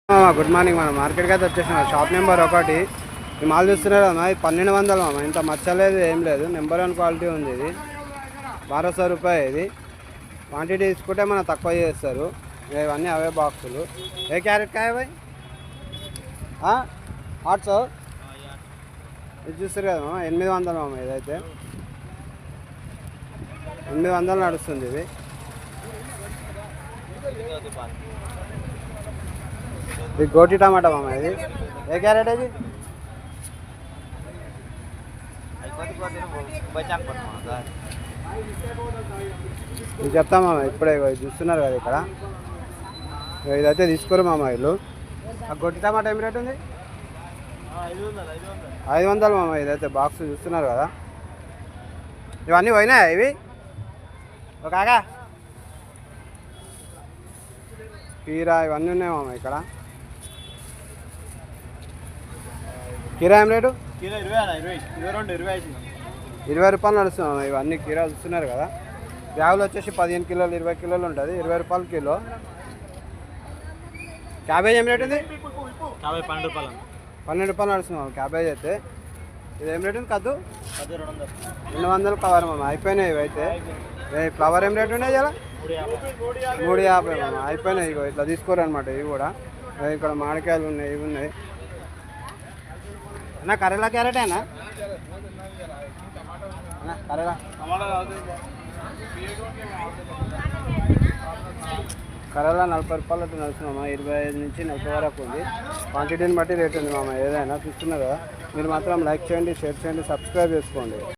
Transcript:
Good morning. మనం మార్కెట్కి అయితే వచ్చేసిన షాప్ నెంబర్ 1 ఈ మాల్ చూస్తున్నారు కదా, ఇది 1200 మామ. ఇంత మచ్చలేదు, ఏం లేదు. నెంబర్ 1 క్వాలిటీ ఉంది. ఇది 1200 రూపాయలు. ఇది క్వాంటిటీ తీసుకుంటే మనం తక్కువ చేస్తారు. ఇవన్నీ అవే బాక్సులు. ఏ క్యారెట్ కాయ భాయ్ 800. ఇది చూస్తారు కదా మామ, 800 మామ. ఇదైతే 800 నడుస్తుంది. ఇది ఇది గోటి టమాటా మామ. ఇది ఏ క్యారెట్? అది ఇది చెప్తా మామ. ఇప్పుడే చూస్తున్నారు కదా ఇక్కడ, ఇదైతే తీసుకోరు మామ వీళ్ళు. ఆ గొట్టి టమాటా ఏం రేట్ ఉంది? 500 మామ. ఇదైతే బాక్స్ చూస్తున్నారు కదా. ఇవన్నీ పోయినాయా ఇవి? కాకా కీరా ఇవన్నీ ఉన్నాయి మామ ఇక్కడ. కీరా ఏం రేటు? 20 రూపాయలు నడుస్తుంది మామ. ఇవన్నీ కీరా చూస్తున్నారు కదా. బ్యాగులు వచ్చేసి 15 కిలోలు 20 కిలోలు ఉంటుంది. 20 రూపాయలు కిలో. క్యాబేజ్ ఏం రేటు ఉంది? 12 రూపాయలు నడుస్తుంది మామ క్యాబేజ్ అయితే. ఇది ఏం రేటు ఉంది? కద్దు 200 కవర్ మామ. అయిపోయినాయి ఇవైతే. ఫ్లవర్ ఏం రేటు ఉన్నాయి? ఇలా 350 మామ. అయిపోయినాయి. ఇగో ఇట్లా తీసుకోరు అనమాట. ఇవి కూడా ఇక్కడ మామిడికాయలు ఉన్నాయి, ఇవి ఉన్నాయి అన్న. కరేలా క్యారెట్ అన్నా? కరేలా కరేలా 40 రూపాయలు అట్లా నడుస్తుంది మామ. 25 నుంచి 40 వరకు ఉంది. క్వాంటిటీని బట్టి రేట్ ఉంది మామ. ఏదైనా చూస్తున్నారు కదా. మీరు మాత్రం లైక్ చేయండి, షేర్ చేయండి, సబ్స్క్రైబ్ చేసుకోండి.